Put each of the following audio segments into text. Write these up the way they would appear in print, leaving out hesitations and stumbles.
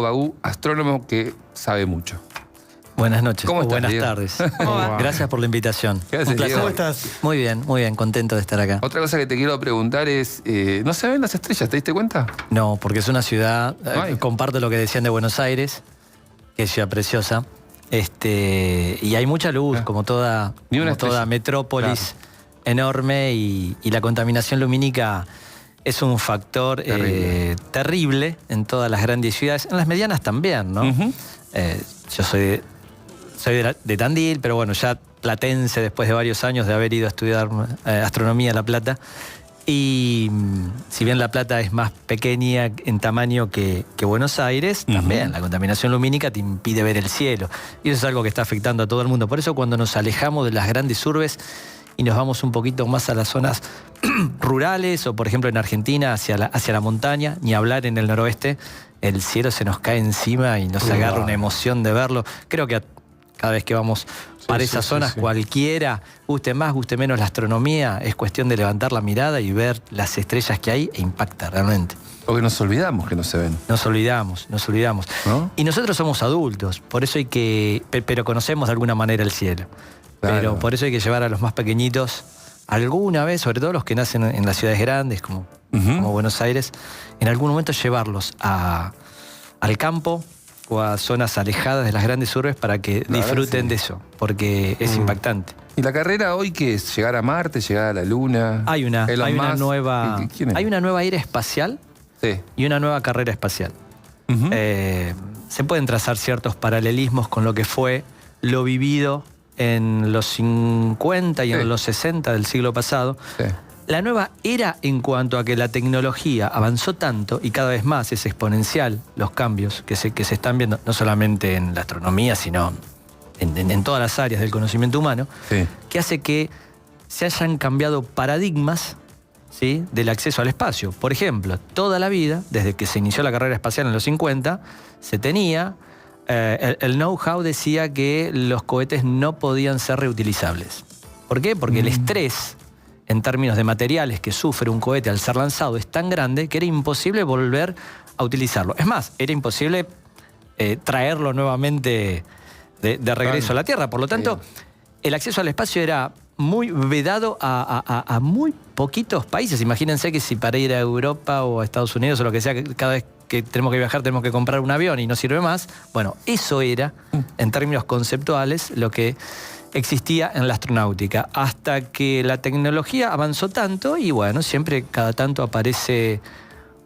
Bagú, astrónomo que sabe mucho. Buenas noches. ¿Cómo estás, buenas Diego? tardes. ¿Cómo va? Gracias por la invitación. ¿Qué haces, Un placer. Diego? ¿Cómo estás? Muy bien, contento de estar acá. Otra cosa que te quiero preguntar es, ¿no se ven las estrellas? ¿Te diste cuenta? No, porque es una ciudad, Ay. comparto lo que decían de Buenos Aires, que es ciudad preciosa, y hay mucha luz, como toda, Ni una como toda estrella. metrópolis enorme, y la contaminación lumínica es un factor terrible en todas las grandes ciudades, en las medianas también, ¿no? Ujú. Yo soy de Tandil, pero bueno, ya platense después de varios años de haber ido a estudiar astronomía a La Plata. Y si bien La Plata es más pequeña en tamaño que Buenos Aires, también la contaminación lumínica te impide ver el cielo. Y eso es algo que está afectando a todo el mundo. Por eso cuando nos alejamos de las grandes urbes y nos vamos un poquito más a las zonas rurales, o por ejemplo en Argentina hacia la montaña, ni hablar en el noroeste, el cielo se nos cae encima y nos agarra una emoción de verlo. Creo que cada vez que vamos para esas zonas, cualquiera, guste más, guste menos la astronomía, es cuestión de levantar la mirada y ver las estrellas que hay, e impacta realmente. Porque nos olvidamos que no se ven. Nos olvidamos. ¿No? Y nosotros somos adultos, por eso hay que, pero conocemos de alguna manera el cielo. Claro. Pero por eso hay que llevar a los más pequeñitos alguna vez, sobre todo los que nacen en las ciudades grandes, como Buenos Aires, en algún momento llevarlos al campo o a zonas alejadas de las grandes urbes para que disfruten de eso, porque es impactante. ¿Y la carrera hoy qué es? ¿Llegar a Marte? ¿Llegar a la Luna? Hay una nueva ¿Quién es? hay una nueva era espacial Sí. y una nueva carrera espacial. Ujú. Se pueden trazar ciertos paralelismos con lo que fue lo vivido en los 50 y en los 60 del siglo pasado. Sí. La nueva era en cuanto a que la tecnología avanzó tanto y cada vez más es exponencial los cambios que se están viendo, no solamente en la astronomía, sino en todas las áreas del conocimiento humano, Sí. que hace que se hayan cambiado paradigmas, ¿sí?, del acceso al espacio. Por ejemplo, toda la vida, desde que se inició la carrera espacial en los 50, se tenía, el know-how decía que los cohetes no podían ser reutilizables. ¿Por qué? Porque el estrés en términos de materiales que sufre un cohete al ser lanzado es tan grande que era imposible volver a utilizarlo. Es más, era imposible traerlo nuevamente de regreso a la Tierra. Por lo tanto, el acceso al espacio era muy vedado a muy poquitos países. Imagínense que si para ir a Europa o a Estados Unidos o lo que sea, cada vez que tenemos que viajar tenemos que comprar un avión y no sirve más. Bueno, eso era, en términos conceptuales, lo que existía en la astronáutica, hasta que la tecnología avanzó tanto y bueno, siempre cada tanto aparece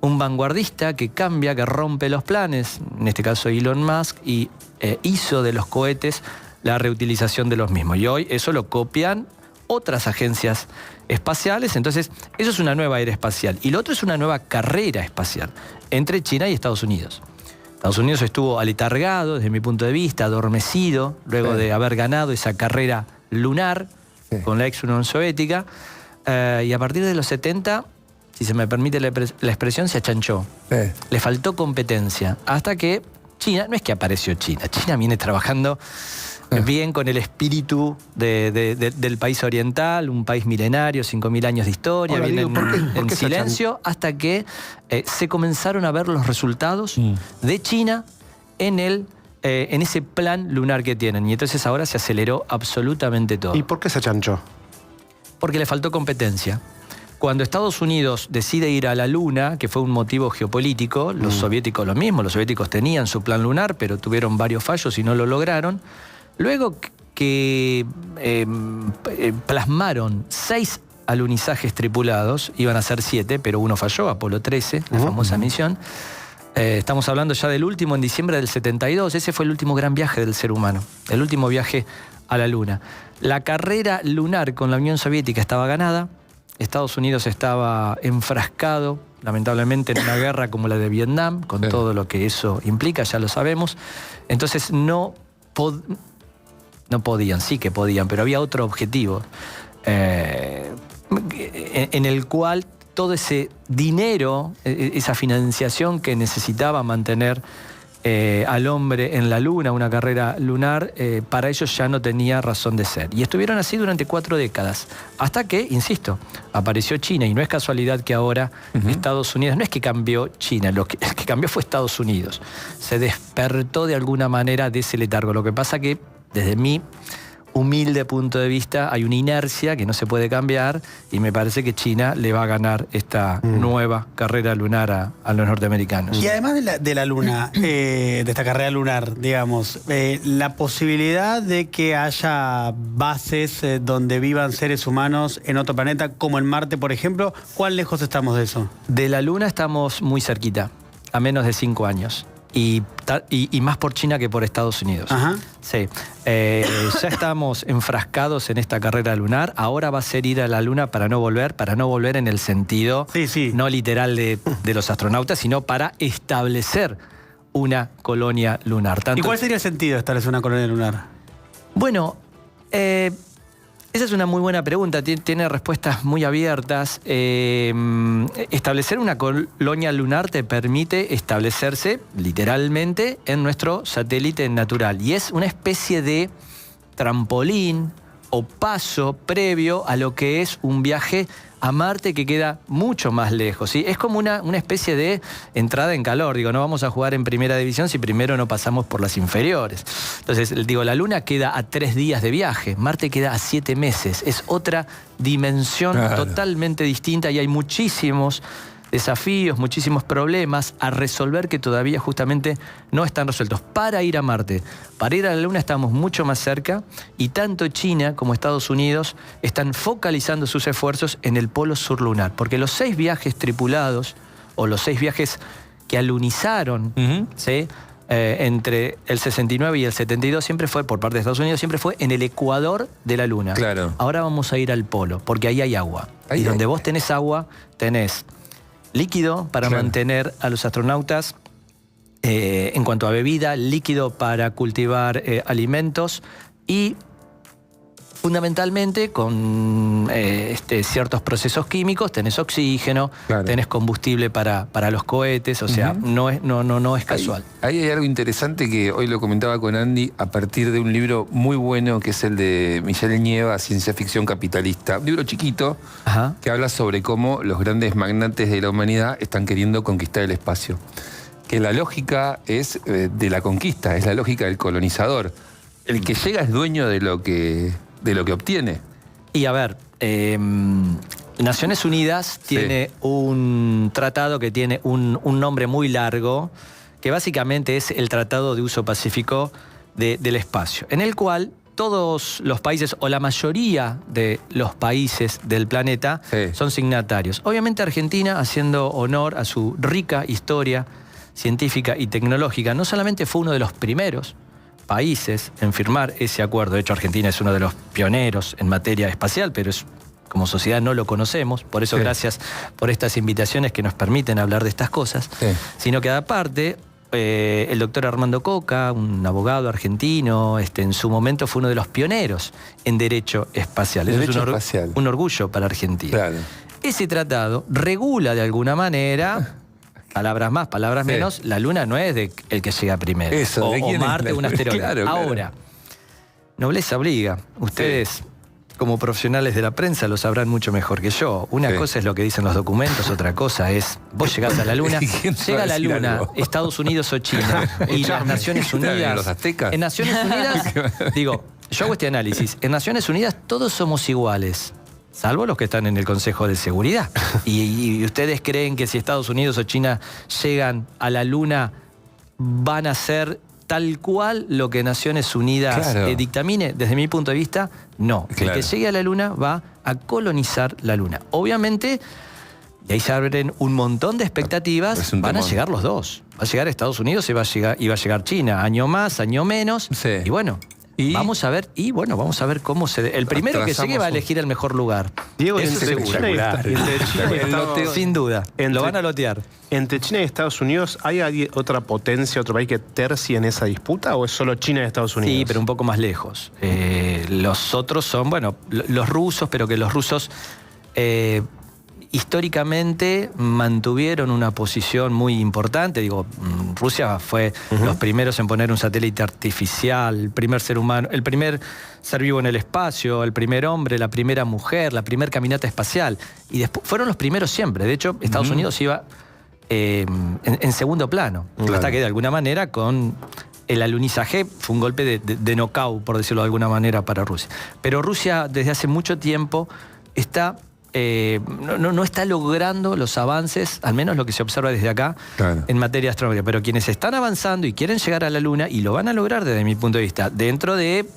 un vanguardista que cambia, que rompe los planes, en este caso Elon Musk, y hizo de los cohetes la reutilización de los mismos. Y hoy eso lo copian otras agencias espaciales, entonces eso es una nueva era espacial. Y lo otro es una nueva carrera espacial entre China y Estados Unidos. Estados Unidos estuvo aletargado, desde mi punto de vista, adormecido, luego de haber ganado esa carrera lunar con la ex-Unión Soviética, y a partir de los 70, si se me permite la expresión, se achanchó. Le faltó competencia, hasta que China, no es que apareció China viene trabajando bien con el espíritu del país oriental, un país milenario, 5.000 años de historia, Ahora, viene Diego, ¿por qué se silencio, hasta que se comenzaron a ver los resultados de China en ese plan lunar que tienen. Y entonces ahora se aceleró absolutamente todo. ¿Y por qué se achanchó? Porque le faltó competencia. Cuando Estados Unidos decide ir a la Luna, que fue un motivo geopolítico, los soviéticos lo mismo, los soviéticos tenían su plan lunar, pero tuvieron varios fallos y no lo lograron. Luego que plasmaron 6 alunizajes tripulados, iban a ser 7, pero uno falló, Apolo 13, la famosa misión. Estamos hablando ya del último en diciembre del 72, ese fue el último gran viaje del ser humano, el último viaje a la Luna. La carrera lunar con la Unión Soviética estaba ganada, Estados Unidos estaba enfrascado, lamentablemente, en una guerra como la de Vietnam, con todo lo que eso implica, ya lo sabemos. Entonces no podían, sí que podían, pero había otro objetivo en el cual todo ese dinero, esa financiación que necesitaba mantener al hombre en la Luna, una carrera lunar, para ellos ya no tenía razón de ser. Y estuvieron así durante 4 décadas, hasta que, insisto, apareció China, y no es casualidad que ahora Estados Unidos, no es que cambió China, el que cambió fue Estados Unidos. Se despertó de alguna manera de ese letargo. Lo que pasa que, desde mi humilde punto de vista, hay una inercia que no se puede cambiar, y me parece que China le va a ganar esta nueva carrera lunar a los norteamericanos. Y además de la Luna, de esta carrera lunar, digamos, la posibilidad de que haya bases donde vivan seres humanos en otro planeta, como en Marte, por ejemplo, ¿cuán lejos estamos de eso? De la Luna estamos muy cerquita, a menos de 5 años. Y más por China que por Estados Unidos. Ajá. Sí. Ya estamos enfrascados en esta carrera lunar. Ahora va a ser ir a la Luna para no volver en el sentido no literal de los astronautas, sino para establecer una colonia lunar. ¿Y cuál sería el sentido de establecer una colonia lunar? Bueno, esa es una muy buena pregunta, tiene respuestas muy abiertas. Establecer una colonia lunar te permite establecerse literalmente en nuestro satélite natural, y es una especie de trampolín o paso previo a lo que es un viaje a Marte, que queda mucho más lejos, ¿sí? Es como una especie de entrada en calor. Digo, no vamos a jugar en primera división si primero no pasamos por las inferiores. Entonces, digo, la Luna queda a 3 días de viaje, Marte queda a 7 meses. Es otra dimensión totalmente distinta, y hay muchísimos desafíos, muchísimos problemas a resolver que todavía justamente no están resueltos. Para ir a Marte, para ir a la Luna estamos mucho más cerca, y tanto China como Estados Unidos están focalizando sus esfuerzos en el polo sur lunar, porque los 6 viajes tripulados, o los 6 viajes que alunizaron, ¿sí? Entre el 69 y el 72 siempre fue, por parte de Estados Unidos, siempre fue en el ecuador de la Luna. Claro. Ahora vamos a ir al polo, porque ahí hay agua. Y donde vos tenés agua, tenés líquido para mantener a los astronautas en cuanto a bebida, líquido para cultivar alimentos, y fundamentalmente con ciertos procesos químicos tenés oxígeno, tenés combustible para los cohetes, o sea, no es casual. Ahí hay algo interesante que hoy lo comentaba con Andy a partir de un libro muy bueno que es el de Michel Nieva, Ciencia Ficción Capitalista. Un libro chiquito que habla sobre cómo los grandes magnates de la humanidad están queriendo conquistar el espacio. Que la lógica es de la conquista, es la lógica del colonizador. El que llega es dueño de lo que obtiene. Y a ver, Naciones Unidas tiene un tratado que tiene un nombre muy largo, que básicamente es el Tratado de Uso Pacífico del Espacio, en el cual todos los países, o la mayoría de los países del planeta, son signatarios. Obviamente Argentina, haciendo honor a su rica historia científica y tecnológica, no solamente fue uno de los primeros países en firmar ese acuerdo. De hecho, Argentina es uno de los pioneros en materia espacial, pero como sociedad no lo conocemos. Por eso, gracias por estas invitaciones que nos permiten hablar de estas cosas. Sino que aparte, el doctor Armando Coca, un abogado argentino, en su momento fue uno de los pioneros en derecho espacial. Eso es un orgullo para Argentina. Claro. Ese tratado regula de alguna manera, palabras más, palabras menos, la Luna no es de el que llega primero. Eso, o Marte, un asteroide. Ahora, nobleza obliga. Ustedes, como profesionales de la prensa, lo sabrán mucho mejor que yo. Una cosa es lo que dicen los documentos, otra cosa es, vos llegás a la Luna, llega a la Luna, Estados Unidos o China, y las Naciones Unidas. ¿Los aztecas? En Naciones Unidas, digo, yo hago este análisis, en Naciones Unidas todos somos iguales, salvo los que están en el Consejo de Seguridad. Y ustedes creen que si Estados Unidos o China llegan a la Luna van a ser tal cual lo que Naciones Unidas dictamine. Desde mi punto de vista, no. El que llegue a la Luna va a colonizar la Luna. Obviamente, y ahí se abren un montón de expectativas, van a llegar los dos. Va a llegar Estados Unidos y va a llegar China. Año más, año menos. Y bueno, vamos a ver, cómo se... El primero que llegue va a elegir el mejor lugar. Diego, eso es espectacular. Sin duda. Lo van a lotear. ¿Entre China y Estados Unidos hay otra potencia, otro país que tercie en esa disputa, o es solo China y Estados Unidos? Sí, pero un poco más lejos. Los otros son, los rusos, pero que los rusos históricamente mantuvieron una posición muy importante. Digo, Rusia fue los primeros en poner un satélite artificial, el primer ser humano, el primer ser vivo en el espacio, el primer hombre, la primera mujer, la primera caminata espacial. Y después fueron los primeros siempre. De hecho, Estados Unidos iba en segundo plano. Claro. Hasta que de alguna manera con el alunizaje fue un golpe de knockout, por decirlo de alguna manera, para Rusia. Pero Rusia desde hace mucho tiempo está... no está logrando los avances, al menos lo que se observa desde acá, claro, en materia astronómica. Pero quienes están avanzando y quieren llegar a la Luna, y lo van a lograr desde mi punto de vista, dentro de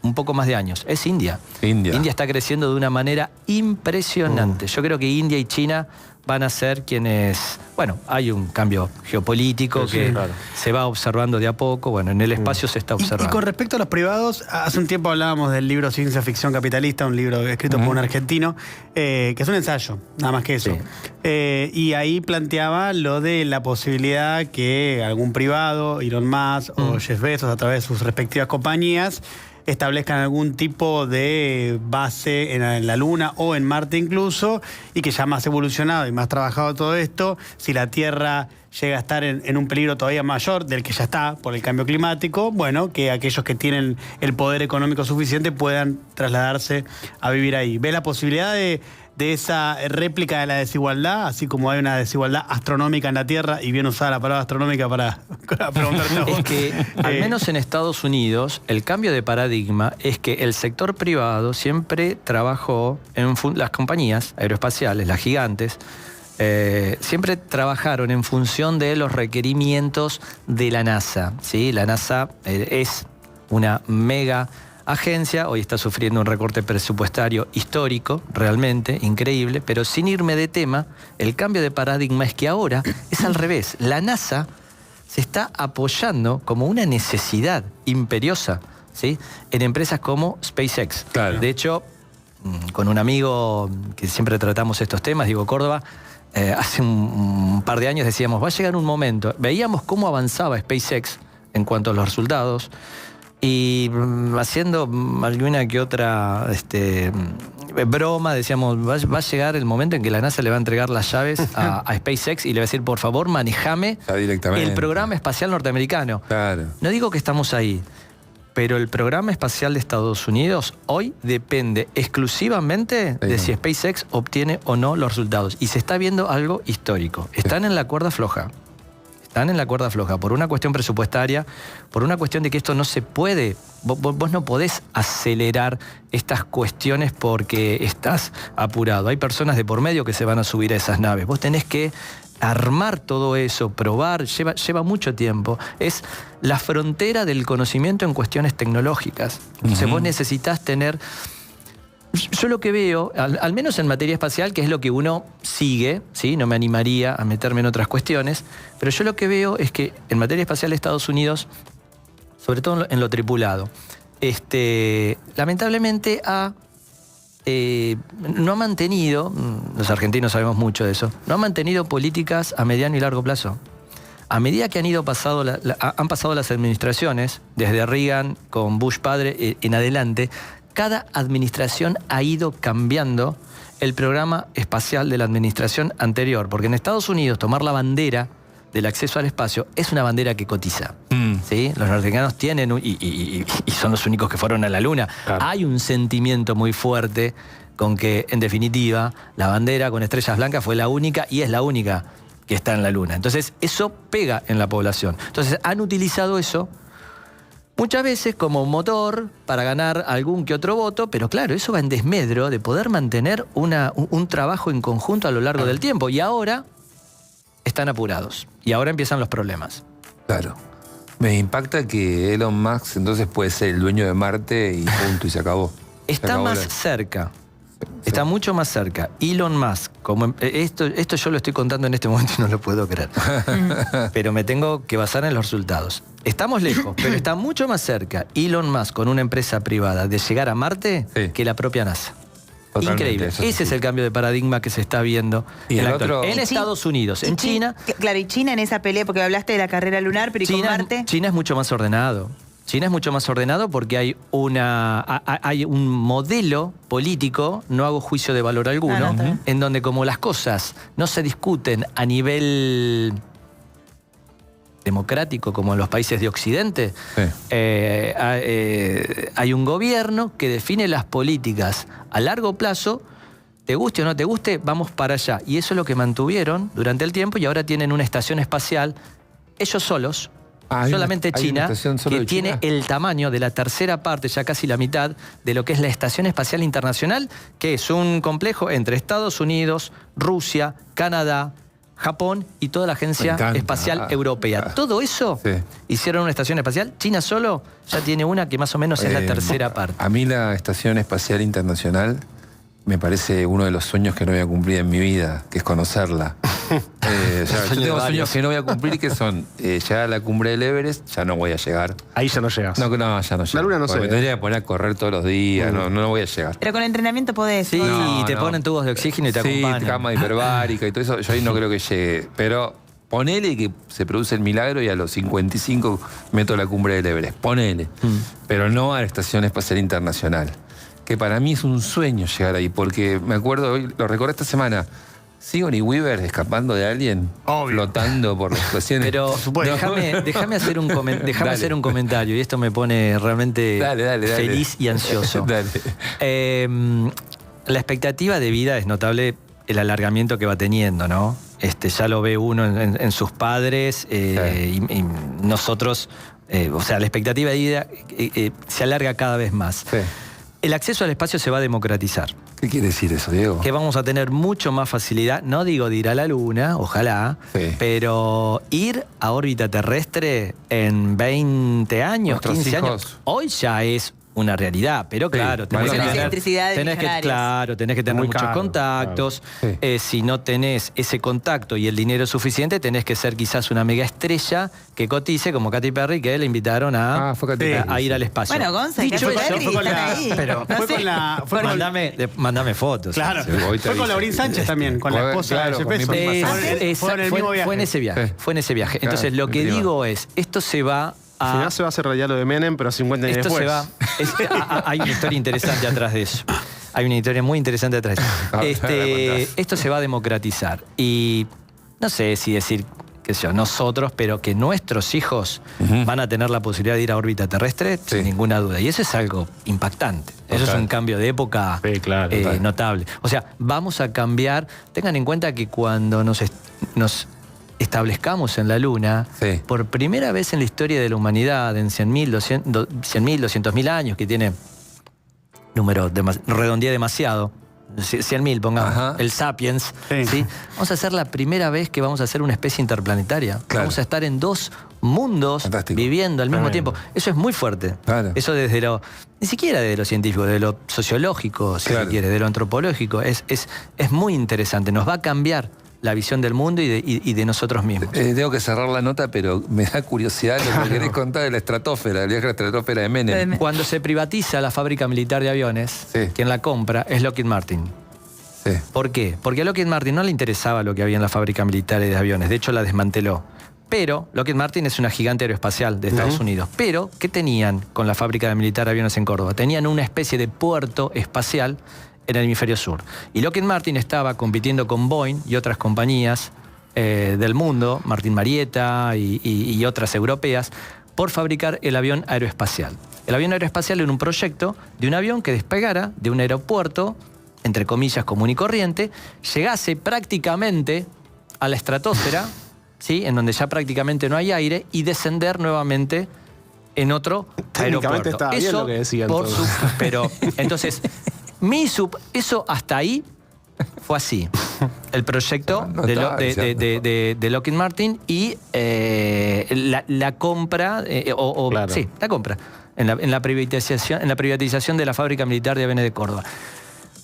un poco más de años, es India. India está creciendo de una manera impresionante. Yo creo que India y China van a ser quienes... Bueno, hay un cambio geopolítico que claro, se va observando de a poco. Bueno, en el espacio se está observando. Y con respecto a los privados, hace un tiempo hablábamos del libro Ciencia Ficción Capitalista, un libro escrito por un argentino, que es un ensayo, nada más que eso. Sí. Y ahí planteaba lo de la posibilidad que algún privado, Elon Musk o Jeff Bezos, a través de sus respectivas compañías, establezcan algún tipo de base en la Luna o en Marte incluso, y que ya más evolucionado y más trabajado todo esto, si la Tierra llega a estar en un peligro todavía mayor del que ya está por el cambio climático, bueno, que aquellos que tienen el poder económico suficiente puedan trasladarse a vivir ahí. ¿Ve la posibilidad de esa réplica de la desigualdad, así como hay una desigualdad astronómica en la Tierra, y bien usada la palabra astronómica para preguntarte a vos? Es que, al menos en Estados Unidos, el cambio de paradigma es que el sector privado siempre trabajó en las compañías aeroespaciales, las gigantes, siempre trabajaron en función de los requerimientos de la NASA, ¿sí? La NASA es una mega agencia, hoy está sufriendo un recorte presupuestario histórico, realmente increíble, pero sin irme de tema, el cambio de paradigma es que ahora es al revés. La NASA se está apoyando como una necesidad imperiosa, ¿sí?, en empresas como SpaceX. Claro. De hecho, con un amigo que siempre tratamos estos temas, Diego Córdoba, hace un par de años decíamos, va a llegar un momento, veíamos cómo avanzaba SpaceX en cuanto a los resultados, y haciendo alguna que otra broma, decíamos, va a llegar el momento en que la NASA le va a entregar las llaves a SpaceX y le va a decir, por favor, manejame el programa espacial norteamericano. Claro. No digo que estamos ahí, pero el programa espacial de Estados Unidos hoy depende exclusivamente de si SpaceX obtiene o no los resultados. Y se está viendo algo histórico. Están en la cuerda floja. Están en la cuerda floja por una cuestión presupuestaria, por una cuestión de que esto no se puede, vos no podés acelerar estas cuestiones porque estás apurado. Hay personas de por medio que se van a subir a esas naves. Vos tenés que armar todo eso, probar, lleva mucho tiempo. Es la frontera del conocimiento en cuestiones tecnológicas. Entonces vos necesitas tener... Yo lo que veo, al menos en materia espacial, que es lo que uno sigue, ¿sí? No me animaría a meterme en otras cuestiones, pero yo lo que veo es que en materia espacial de Estados Unidos, sobre todo en lo tripulado, lamentablemente no ha mantenido, los argentinos sabemos mucho de eso, no ha mantenido políticas a mediano y largo plazo. A medida que han pasado las administraciones, desde Reagan con Bush padre en adelante, cada administración ha ido cambiando el programa espacial de la administración anterior, porque en Estados Unidos tomar la bandera del acceso al espacio es una bandera que cotiza. ¿Sí? Los norteamericanos tienen, y son los únicos que fueron a la Luna. Claro. Hay un sentimiento muy fuerte con que, en definitiva, la bandera con estrellas blancas fue la única y es la única que está en la Luna. Entonces, eso pega en la población. Entonces, han utilizado eso muchas veces como motor para ganar algún que otro voto, pero claro, eso va en desmedro de poder mantener un trabajo en conjunto a lo largo del tiempo. Y ahora están apurados. Y ahora empiezan los problemas. Claro. Me impacta que Elon Musk entonces puede ser el dueño de Marte y punto, y se acabó. Está más cerca. Está mucho más cerca. Elon Musk, esto yo lo estoy contando en este momento y no lo puedo creer. Pero me tengo que basar en los resultados. Estamos lejos, pero está mucho más cerca Elon Musk con una empresa privada de llegar a Marte que la propia NASA. Totalmente. Increíble. Ese es el cambio de paradigma que se está viendo en Estados Unidos. En China... Claro, y China en esa pelea, porque hablaste de la carrera lunar, pero ¿y con Marte? China es mucho más ordenado. China es mucho más ordenado porque hay un modelo político, no hago juicio de valor alguno, en donde como las cosas no se discuten a nivel democrático como en los países de Occidente, hay un gobierno que define las políticas a largo plazo. Te guste o no te guste, vamos para allá. Y eso es lo que mantuvieron durante el tiempo y ahora tienen una estación espacial, ellos solos, solamente China, que tiene el tamaño de la tercera parte, ya casi la mitad, de lo que es la Estación Espacial Internacional, que es un complejo entre Estados Unidos, Rusia, Canadá, Japón y toda la Agencia Espacial Europea. Todo eso hicieron una estación espacial. China solo ya tiene una que más o menos es la tercera parte. A mí la Estación Espacial Internacional me parece uno de los sueños que no voy a cumplir en mi vida, que es conocerla. Yo tengo sueños que no voy a cumplir, que son llegar a la cumbre del Everest, ya no voy a llegar. Ahí ya no llegas. No, ya no llego. La luna no sé. Me tendría que poner a correr todos los días, no voy a llegar. Pero con entrenamiento podés. Sí, y te ponen tubos de oxígeno y te acompañan. Sí, cama hiperbárica y todo eso, yo ahí no creo que llegue. Pero ponele que se produce el milagro y a los 55 meto la cumbre del Everest. Ponele. Pero no a la Estación Espacial Internacional. Que para mí es un sueño llegar ahí, porque me acuerdo, lo recordé esta semana, Sigourney Weaver escapando de alguien, flotando por las estaciones. Pero déjame hacer un comentario, y esto me pone realmente feliz y ansioso. La expectativa de vida es notable, el alargamiento que va teniendo, ¿no? Ya lo ve uno en sus padres, y nosotros, o sea, la expectativa de vida se alarga cada vez más. Sí. El acceso al espacio se va a democratizar. ¿Qué quiere decir eso, Diego? Que vamos a tener mucho más facilidad, no digo de ir a la Luna, ojalá, pero ir a órbita terrestre en 20 años, 15 años, hoy ya es una realidad, pero claro, tenés que tener muchos contactos. Claro. Si no tenés ese contacto y el dinero suficiente, tenés que ser quizás una mega estrella que cotice, como Katy Perry, que le invitaron a ir al espacio. Bueno, Gonza, dicho eso, mándame fotos. Claro, fue con Laurín Sánchez también, con la esposa de fue en ese viaje. Entonces, lo que digo es, esto se va al final se va a hacer realidad lo de Menem, pero 50 años después. Hay una historia interesante atrás de eso. Hay una historia muy interesante atrás de eso. Esto se va a democratizar. Y no sé si decir, qué sé yo, nosotros, pero que nuestros hijos van a tener la posibilidad de ir a órbita terrestre, sin ninguna duda. Y eso es algo impactante. Eso es un cambio de época notable. O sea, vamos a cambiar. Tengan en cuenta que cuando nos establezcamos en la Luna, por primera vez en la historia de la humanidad, en 100.000, 200.000 años, que tiene número, redondea demasiado, 100.000, pongamos, el Sapiens, vamos a ser la primera vez que vamos a ser una especie interplanetaria. Vamos a estar en dos mundos viviendo al mismo tiempo. Eso es muy fuerte. Eso desde ni siquiera desde lo científico, de lo sociológico, si se quiere, de lo antropológico, es muy interesante. Nos va a cambiar la visión del mundo y de nosotros mismos. Tengo que cerrar la nota, pero me da curiosidad lo que querés contar de la estratosfera, el viaje a la estratosfera de Menem. Cuando se privatiza la fábrica militar de aviones, quien la compra es Lockheed Martin. ¿Por qué? Porque a Lockheed Martin no le interesaba lo que había en la fábrica militar de aviones, de hecho la desmanteló. Pero Lockheed Martin es una gigante aeroespacial de Estados Unidos. Pero, ¿qué tenían con la fábrica militar de aviones en Córdoba? Tenían una especie de puerto espacial en el hemisferio sur. Y Lockheed Martin estaba compitiendo con Boeing y otras compañías del mundo, Martin Marietta y otras europeas, por fabricar el avión aeroespacial. El avión aeroespacial era un proyecto de un avión que despegara de un aeropuerto, entre comillas, común y corriente, llegase prácticamente a la estratosfera, en donde ya prácticamente no hay aire, y descender nuevamente en otro aeropuerto. Estaba bien lo que decían todos. Pero, entonces, eso hasta ahí fue así. El proyecto de Lockheed Martin y la compra, la compra en la privatización de la fábrica militar de aviones de Córdoba.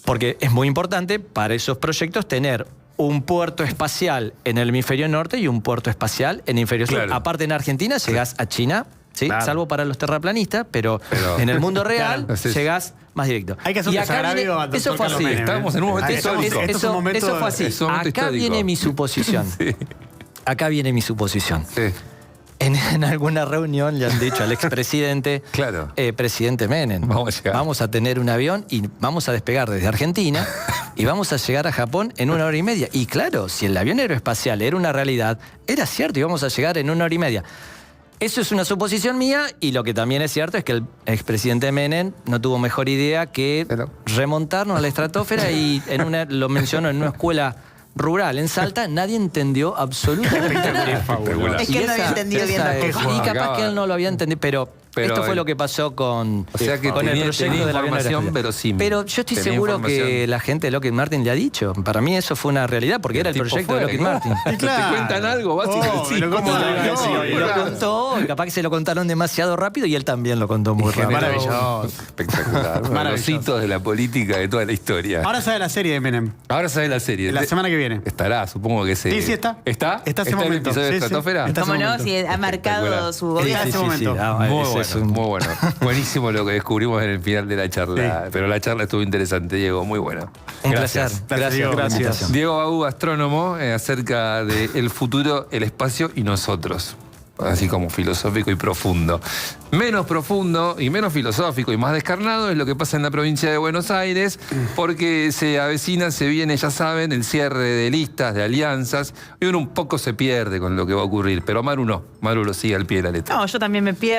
Porque es muy importante para esos proyectos tener un puerto espacial en el hemisferio norte y un puerto espacial en el hemisferio sur. Aparte, en Argentina llegás a China, salvo para los terraplanistas, pero en el mundo real llegás más directo. Hay que hacer un desagravio. Eso fue así. Estamos en un momento histórico. Eso fue así. Acá viene mi suposición. Acá viene mi suposición. en alguna reunión le han dicho al expresidente, Claro. presidente Menem, Vamos a tener un avión y vamos a despegar desde Argentina y vamos a llegar a Japón en 1 hora y media. Y claro, si el avión aeroespacial era una realidad, era cierto, íbamos a llegar en 1 hora y media. Eso es una suposición mía y lo que también es cierto es que el expresidente Menem no tuvo mejor idea que remontarnos a la estratosfera y lo mencionó en una escuela rural en Salta, nadie entendió absolutamente nada. Es que él no había entendido bien las cosas. Y capaz que él no lo había entendido, pero esto fue lo que pasó con, o sea que con el tenía proyecto de la información verosímil. Pero yo estoy seguro que la gente de Lockheed Martin le ha dicho. Para mí eso fue una realidad, porque era el proyecto de Lockheed Martin. ¿Te cuentan algo? Vas y pero ¿cómo Lo contó, capaz que se lo contaron demasiado rápido y él también lo contó muy rápido. Maravilloso. Espectacular. Uno de los hitos de la política de toda la historia. Ahora sale la serie de Menem. Ahora sale la serie. La semana que viene. Estará, supongo que sí. Sí, está. ¿Está? Está ese el momento. episodio de Sí, sí. Estratosfera? Está ¿Cómo ese no? momento. Si ha marcado su gobierno. ese momento. Muy ese bueno, es un- muy bueno. Buenísimo lo que descubrimos en el final de la charla. Pero la charla estuvo interesante, Diego, muy buena. Un Gracias. placer. Gracias por la invitación. Diego Baú, astrónomo, acerca del futuro, el espacio y nosotros. Así como filosófico y profundo. Menos profundo y menos filosófico y más descarnado es lo que pasa en la provincia de Buenos Aires, porque se avecina, se viene, ya saben, el cierre de listas, de alianzas, y uno un poco se pierde con lo que va a ocurrir, pero Maru no, Maru lo sigue al pie de la letra. No, yo también me pierdo.